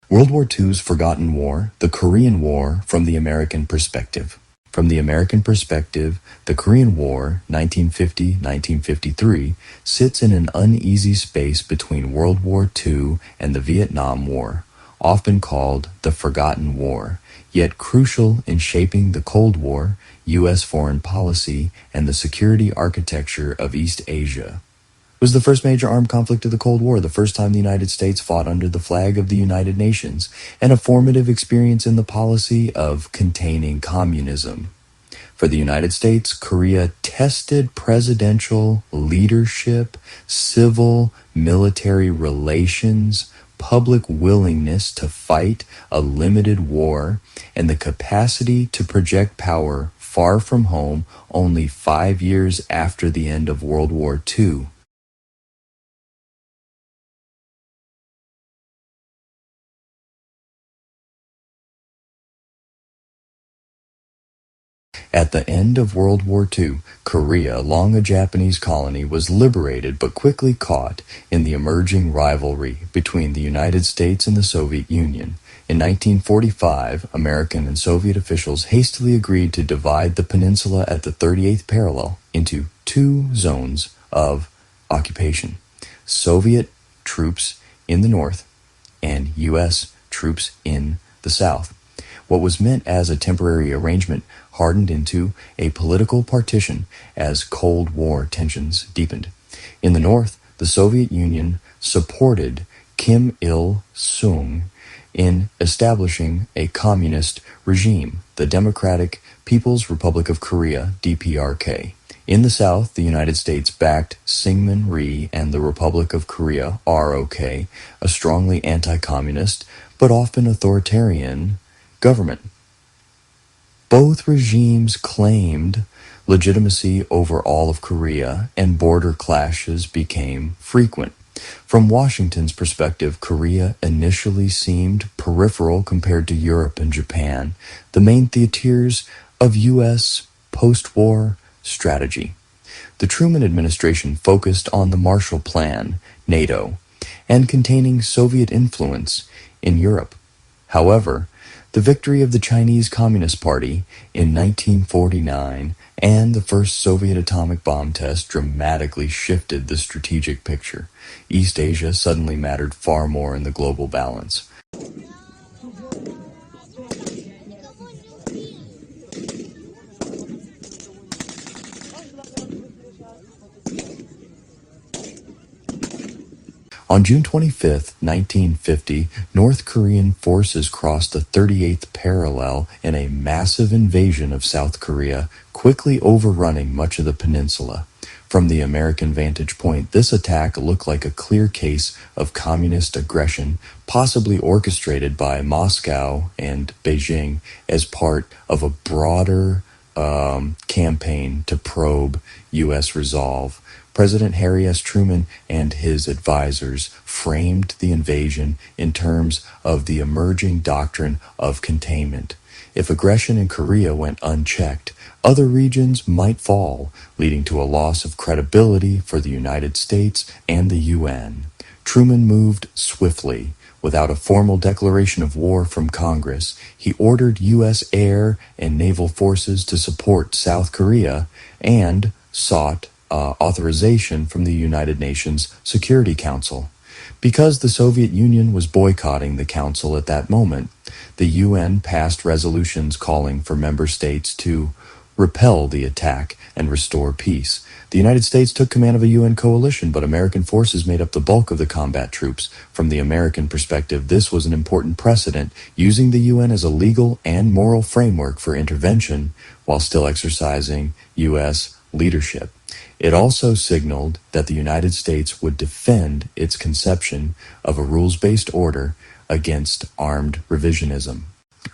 World War II's Forgotten War, the Korean War from the American perspective. From the American perspective, the Korean War, 1950-1953, sits in an uneasy space between World War II and the Vietnam War, often called the Forgotten War, yet crucial in shaping the Cold War, U.S. foreign policy, and the security architecture of East Asia. It was the first major armed conflict of the Cold War, the first time the United States fought under the flag of the United Nations, and a formative experience in the policy of containing communism. For the United States, Korea tested presidential leadership, civil, military relations, public willingness to fight a limited war, and the capacity to project power far from home only 5 years after the end of World War II. At the end of World War II, Korea, long a Japanese colony, was liberated but quickly caught in the emerging rivalry between the United States and the Soviet Union. In 1945, American and Soviet officials hastily agreed to divide the peninsula at the 38th parallel into two zones of occupation: Soviet troops in the north and U.S. troops in the south. What was meant as a temporary arrangement hardened into a political partition as Cold War tensions deepened. In the north, the Soviet Union supported Kim Il-sung in establishing a communist regime, the Democratic People's Republic of Korea, DPRK. In the south, the United States backed Syngman Rhee and the Republic of Korea, ROK, a strongly anti-communist but often authoritarian government. Both regimes claimed legitimacy over all of Korea, and border clashes became frequent. From Washington's perspective, Korea initially seemed peripheral compared to Europe and Japan, the main theaters of U.S. post-war strategy. The Truman administration focused on the Marshall Plan, NATO, and containing Soviet influence in Europe. However, the victory of the Chinese Communist Party in 1949 and the first Soviet atomic bomb test dramatically shifted the strategic picture. East Asia suddenly mattered far more in the global balance. On June 25, 1950, North Korean forces crossed the 38th parallel in a massive invasion of South Korea, quickly overrunning much of the peninsula. From the American vantage point, this attack looked like a clear case of communist aggression, possibly orchestrated by Moscow and Beijing as part of a broader campaign to probe U.S. resolve. President Harry S. Truman and his advisors framed the invasion in terms of the emerging doctrine of containment. If aggression in Korea went unchecked, other regions might fall, leading to a loss of credibility for the United States and the UN. Truman moved swiftly. Without a formal declaration of war from Congress, he ordered U.S. air and naval forces to support South Korea and sought authorization from the United Nations Security Council. Because the Soviet Union was boycotting the council at that moment, the UN passed resolutions calling for member states to repel the attack and restore peace. The United States took command of a UN coalition, but American forces made up the bulk of the combat troops. From the American perspective, this was an important precedent, using the UN as a legal and moral framework for intervention while still exercising U.S. leadership. It also signaled that the United States would defend its conception of a rules-based order against armed revisionism.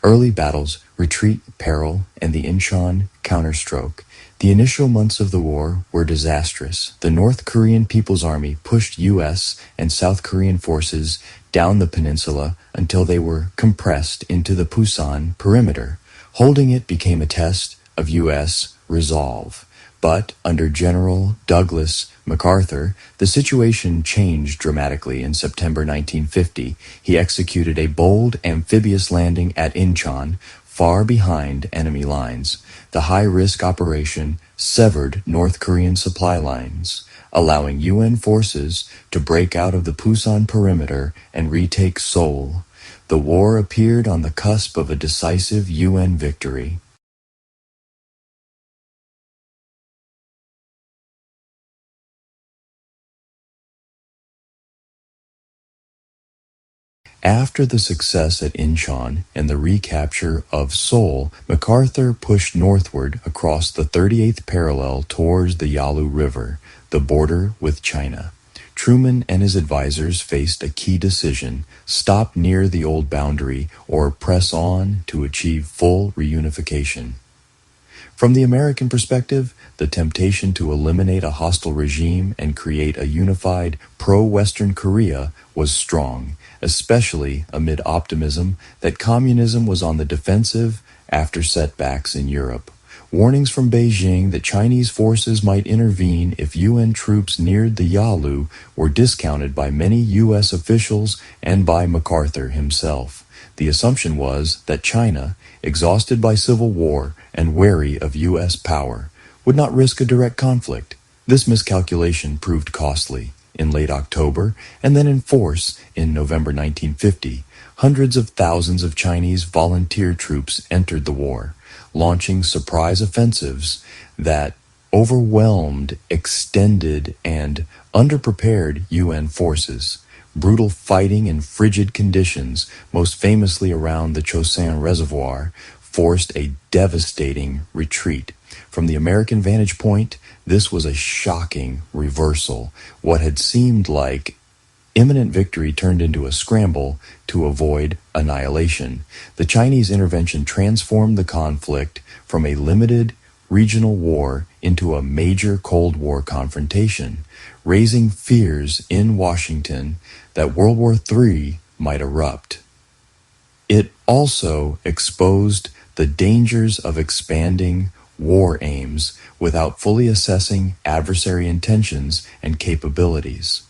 Early battles, Retreat, Peril, and the Inchon Counterstroke. The initial months of the war were disastrous. The North Korean People's Army pushed U.S. and South Korean forces down the peninsula until they were compressed into the Pusan perimeter. Holding it became a test of U.S. resolve. But under General Douglas MacArthur, the situation changed dramatically in September 1950. He executed a bold amphibious landing at Inchon, far behind enemy lines. The high-risk operation severed North Korean supply lines, allowing UN forces to break out of the Pusan perimeter and retake Seoul. The war appeared on the cusp of a decisive UN victory. After the success at Inchon and the recapture of Seoul, MacArthur pushed northward across the 38th parallel towards the Yalu River, the border with China. Truman and his advisors faced a key decision: stop near the old boundary or press on to achieve full reunification. From the American perspective, the temptation to eliminate a hostile regime and create a unified pro-Western Korea was strong, especially amid optimism that communism was on the defensive after setbacks in Europe. Warnings from Beijing that Chinese forces might intervene if UN troops neared the Yalu were discounted by many U.S. officials and by MacArthur himself. The assumption was that China, exhausted by civil war and wary of U.S. power, would not risk a direct conflict. This miscalculation proved costly. In late October, and then in force in November 1950, hundreds of thousands of Chinese volunteer troops entered the war, launching surprise offensives that overwhelmed extended and underprepared UN forces. Brutal fighting in frigid conditions, most famously around the Chosin Reservoir, forced a devastating retreat. From the American vantage point, this was a shocking reversal. What had seemed like imminent victory turned into a scramble to avoid annihilation. The Chinese intervention transformed the conflict from a limited regional war into a major Cold War confrontation, raising fears in Washington that World War III might erupt. It also exposed the dangers of expanding war aims without fully assessing adversary intentions and capabilities.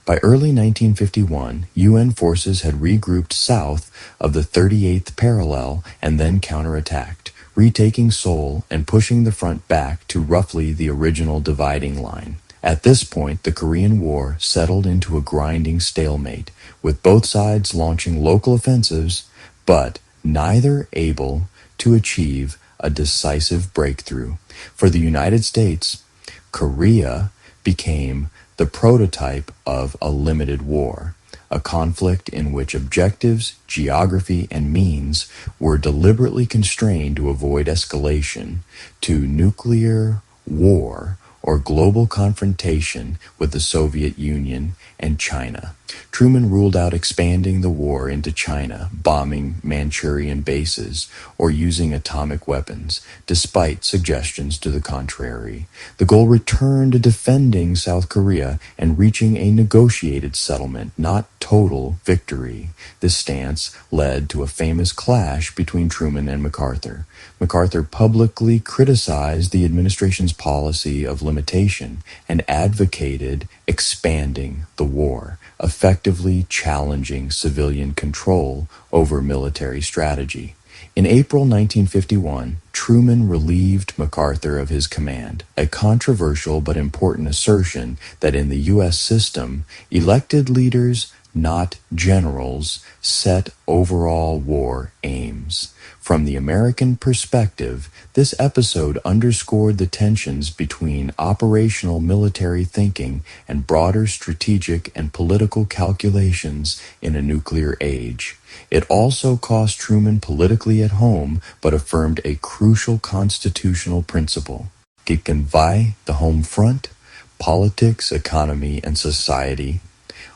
By early 1951, UN forces had regrouped south of the 38th parallel and then counterattacked, retaking Seoul and pushing the front back to roughly the original dividing line. At this point, the Korean War settled into a grinding stalemate, with both sides launching local offensives, but neither able to achieve a decisive breakthrough. For the United States, Korea became the prototype of a limited war, a conflict in which objectives, geography, and means were deliberately constrained to avoid escalation to nuclear war or global confrontation with the Soviet Union and China. Truman ruled out expanding the war into China, bombing Manchurian bases, or using atomic weapons, despite suggestions to the contrary. The goal returned to defending South Korea and reaching a negotiated settlement, not total victory. This stance led to a famous clash between Truman and MacArthur. MacArthur publicly criticized the administration's policy of limitation and advocated expanding the war, effectively challenging civilian control over military strategy. In April 1951, Truman relieved MacArthur of his command, a controversial but important assertion that in the U.S. system, elected leaders, not generals, set overall war aims. From the American perspective, this episode underscored the tensions between operational military thinking and broader strategic and political calculations in a nuclear age. It also cost Truman politically at home, but affirmed a crucial constitutional principle. It can vie the home front, politics, economy, and society.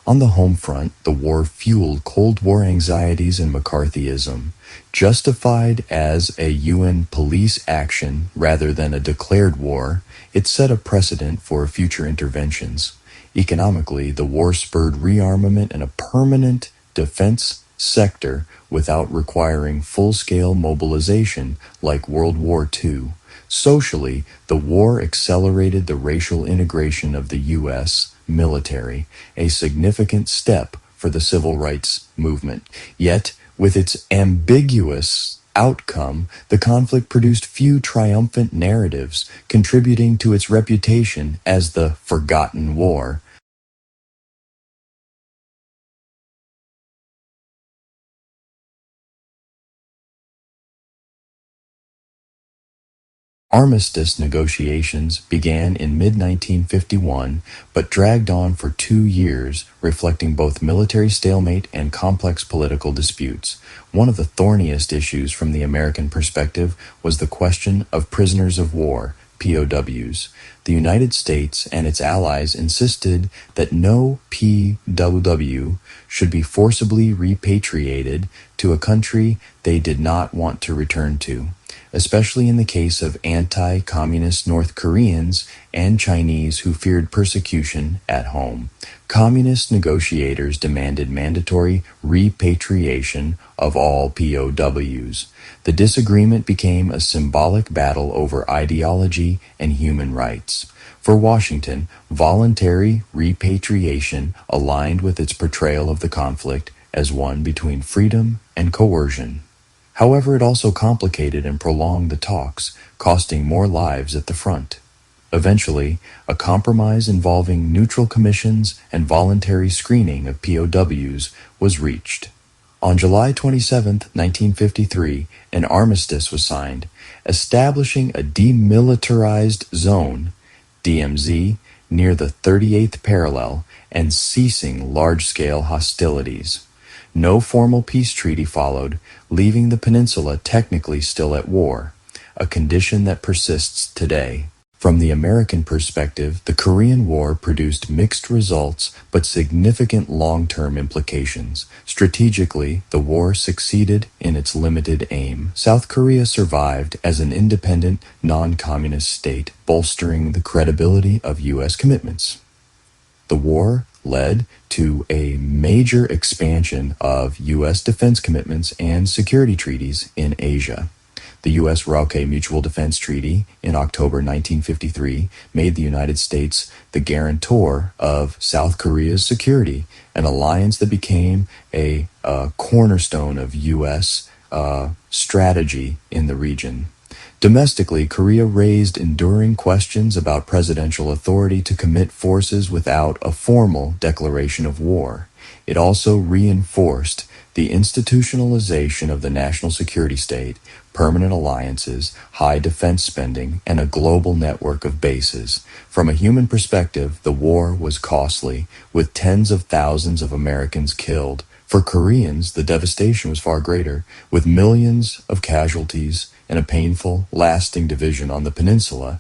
On the home front, the war fueled Cold War anxieties and McCarthyism. Justified as a UN police action rather than a declared war, it set a precedent for future interventions. Economically, the war spurred rearmament and a permanent defense sector without requiring full-scale mobilization like World War II. Socially, the war accelerated the racial integration of the U.S. military, a significant step for the civil rights movement. Yet, with its ambiguous outcome, the conflict produced few triumphant narratives, contributing to its reputation as the forgotten war. Armistice negotiations began in mid-1951 but dragged on for 2 years, reflecting both military stalemate and complex political disputes. One of the thorniest issues from the American perspective was the question of prisoners of war, POWs. The United States and its allies insisted that no POW should be forcibly repatriated to a country they did not want to return to, especially in the case of anti-communist North Koreans and Chinese who feared persecution at home. Communist negotiators demanded mandatory repatriation of all POWs. The disagreement became a symbolic battle over ideology and human rights. For Washington, voluntary repatriation aligned with its portrayal of the conflict as one between freedom and coercion. However, it also complicated and prolonged the talks, costing more lives at the front. Eventually, a compromise involving neutral commissions and voluntary screening of POWs was reached. On July 27, 1953, an armistice was signed, establishing a demilitarized zone, DMZ, near the 38th parallel and ceasing large-scale hostilities. No formal peace treaty followed, leaving the peninsula technically still at war, a condition that persists today. From the American perspective, the Korean War produced mixed results but significant long-term implications. Strategically, the war succeeded in its limited aim. South Korea survived as an independent, non-communist state, bolstering the credibility of U.S. commitments. The war led to a major expansion of U.S. defense commitments and security treaties in Asia. The U.S.-ROK Mutual Defense Treaty in October 1953 made the United States the guarantor of South Korea's security, an alliance that became a cornerstone of U.S. Strategy in the region. Domestically, Korea raised enduring questions about presidential authority to commit forces without a formal declaration of war. It also reinforced the institutionalization of the national security state, permanent alliances, high defense spending, and a global network of bases. From a human perspective, the war was costly, with tens of thousands of Americans killed. For Koreans, the devastation was far greater, with millions of casualties and a painful, lasting division on the peninsula.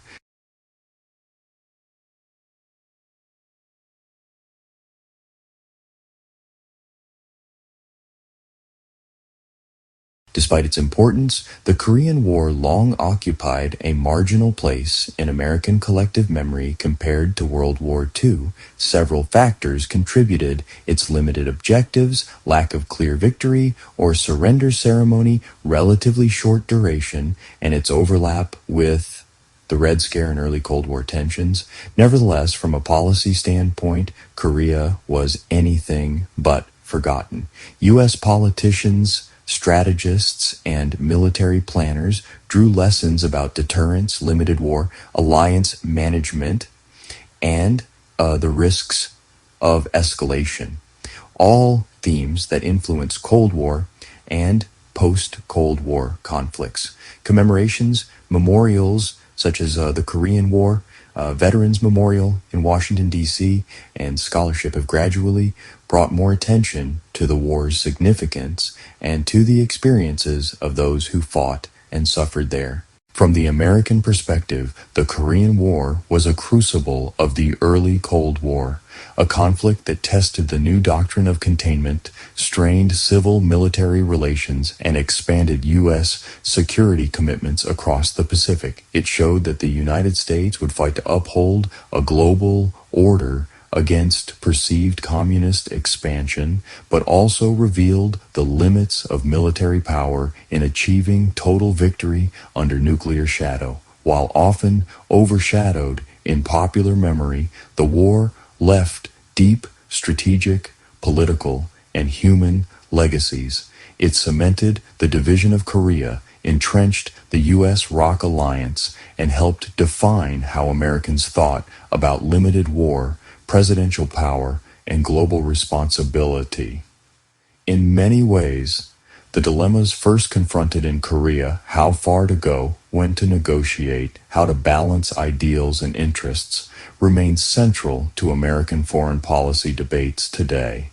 Despite its importance, the Korean War long occupied a marginal place in American collective memory compared to World War II. Several factors contributed: its limited objectives, lack of clear victory or surrender ceremony, relatively short duration, and its overlap with the Red Scare and early Cold War tensions. Nevertheless, from a policy standpoint, Korea was anything but forgotten. U.S. politicians, strategists, and military planners drew lessons about deterrence, limited war, alliance management, and the risks of escalation. All themes that influence Cold War and post-Cold War conflicts. Commemorations, memorials such as the Korean War, Veterans Memorial in Washington, D.C., and scholarship have gradually brought more attention to the war's significance and to the experiences of those who fought and suffered there. From the American perspective, the Korean War was a crucible of the early Cold War, a conflict that tested the new doctrine of containment, strained civil-military relations, and expanded U.S. security commitments across the Pacific. It showed that the United States would fight to uphold a global order against perceived communist expansion, but also revealed the limits of military power in achieving total victory under nuclear shadow. While often overshadowed in popular memory, the war left deep strategic, political, and human legacies. It cemented the division of Korea, entrenched the U.S.-ROC alliance, and helped define how Americans thought about limited war, presidential power, and global responsibility. In many ways, the dilemmas first confronted in Korea, how far to go, when to negotiate, how to balance ideals and interests, remain central to American foreign policy debates today.